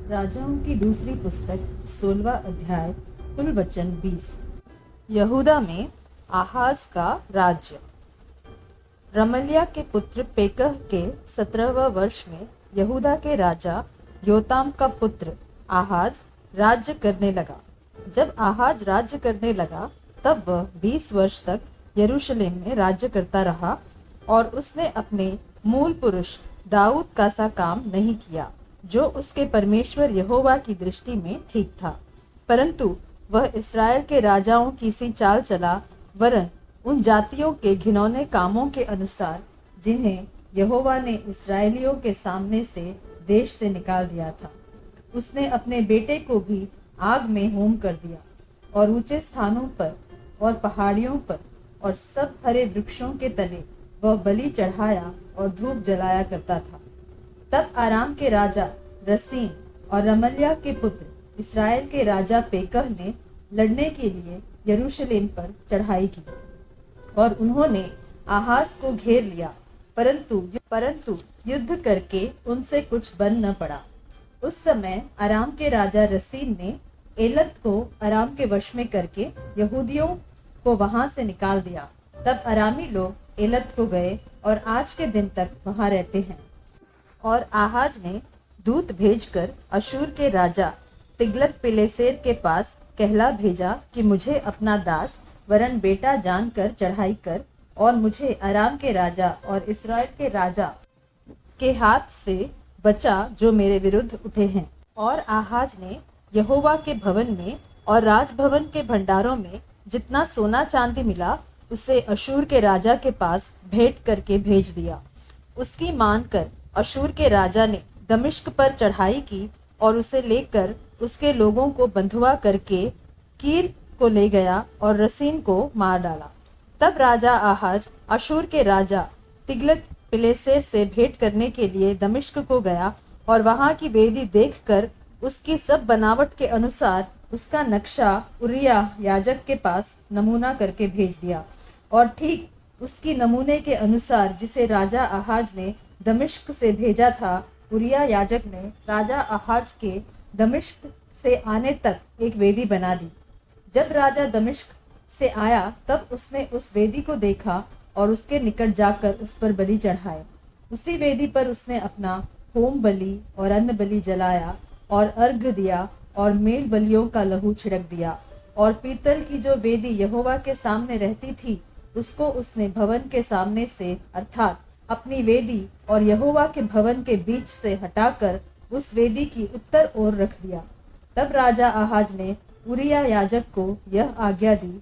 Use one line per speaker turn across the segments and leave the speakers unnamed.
राजाओं की दूसरी पुस्तक 16वां अध्याय कुल वचन 20। यहूदा में आहाज का राज्य। रमल्याह के पुत्र पेकह के 17वां वर्ष में यहूदा के राजा योताम का पुत्र आहाज राज्य करने लगा। जब आहाज राज्य करने लगा तब वह 20 वर्ष तक यरूशलेम में राज्य करता रहा और उसने अपने मूल पुरुष दाऊद का सा काम नहीं किया जो उसके परमेश्वर यहोवा की दृष्टि में ठीक था, परंतु वह इस्राएल के राजाओं की सी चाल चला, वरन उन जातियों के घिनौने कामों के अनुसार जिन्हें यहोवा ने इस्राएलियों के सामने से देश से निकाल दिया था। उसने अपने बेटे को भी आग में होम कर दिया और ऊंचे स्थानों पर और पहाड़ियों पर और सब हरे वृक्षों के तले वह बलि चढ़ाया और धूप जलाया करता था। तब आराम के राजा रसीन और रमल्याह के पुत्र इस्राएल के राजा पेकह ने लड़ने के लिए यरूशलेम पर चढ़ाई की और उन्होंने आहाज को घेर लिया, परंतु युद्ध करके उनसे कुछ बन न पड़ा। उस समय आराम के राजा रसीन ने एलत को आराम के वश में करके यहूदियों को वहां से निकाल दिया। तब अरामी लोग एलत को गए और आज के दिन तक वहां रहते हैं। और आहाज ने दूत भेजकर अशूर के राजा तिग्लत पिलेसेर के पास कहला भेजा कि मुझे अपना दास वरन बेटा जानकर चढ़ाई कर और मुझे अराम के राजा और इस्राएल के राजा के हाथ से बचा जो मेरे विरुद्ध उठे हैं। और आहाज ने यहोवा के भवन में और राजभवन के भंडारों में जितना सोना चांदी मिला उसे अशूर के राजा के पास भेंट करके भेज दिया। उसकी मानकर अशूर के राजा ने दमिश्क पर चढ़ाई की और उसे लेकर उसके लोगों को बंधुआ करके कीर को ले गया और रसीन को मार डाला। तब राजा आहाज अशूर के राजा तिग्लत पिलेसेर से भेंट करने के लिए दमिश्क को गया और वहां की वेदी देखकर उसकी सब बनावट के अनुसार उसका नक्शा उरिया याजक के पास नमूना करके भेज दिया। और ठीक उसकी नमूने के अनुसार जिसे राजा आहाज ने दमिश्क से भेजा था, उरिया याजक ने राजा आहाज के दमिश्क से आने तक एक वेदी बना दी। जब राजा दमिश्क से आया तब उसने उस वेदी को देखा और उसके निकट जाकर उस पर बलि चढ़ाए। उसी वेदी पर उसने अपना होम बलि और अन्न बलि जलाया और अर्घ दिया और मेल बलियों का लहू छिड़क दिया। और पीतल की जो वेदी यहोवा के सामने रहती थी उसको उसने भवन के सामने से अर्थात अपनी वेदी और यहोवा के भवन के बीच से हटाकर उस वेदी की उत्तर ओर रख दिया। तब राजा आहाज ने उरिया याजक को यह आज्ञा दी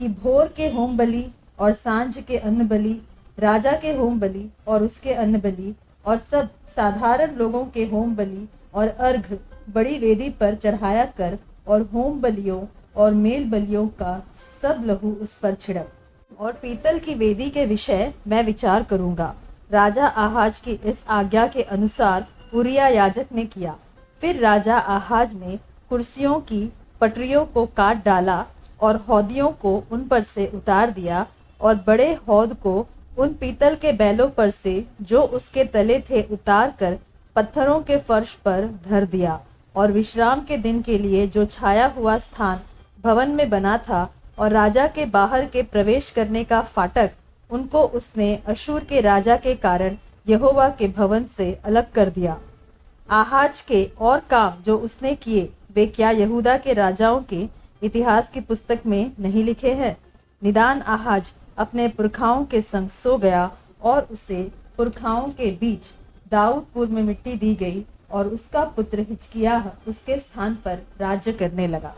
कि भोर के होम बलि और सांझ के अन्न बलि, राजा के होम बलि और उसके अन्न बलि और सब साधारण लोगों के होम बलि और अर्घ बड़ी वेदी पर चढ़ाया कर और होम बलियों और मेल बलियों का सब लहू उस पर छिड़क। और पीतल की वेदी के विषय मैं विचार करूंगा। राजा आहाज की इस आज्ञा के अनुसार उरिया याजक ने किया। फिर राजा आहाज ने कुर्सियों की पटरियों को काट डाला और हौदियों को उन पर से उतार दिया और बड़े हौद को उन पीतल के बैलों पर से जो उसके तले थे उतार कर पत्थरों के फर्श पर धर दिया। और विश्राम के दिन के लिए जो छाया हुआ स्थान भवन में बना था और राजा के बाहर के प्रवेश करने का फाटक, उनको उसने अशूर के राजा के कारण यहोवा के भवन से अलग कर दिया। आहाज के और काम जो उसने किए वे क्या यहूदा के राजाओं के इतिहास की पुस्तक में नहीं लिखे हैं? निदान आहाज अपने पुरखाओं के संग सो गया और उसे पुरखाओं के बीच दाऊदपुर में मिट्टी दी गई और उसका पुत्र हिजकिय्याह उसके स्थान पर राज्य करने लगा।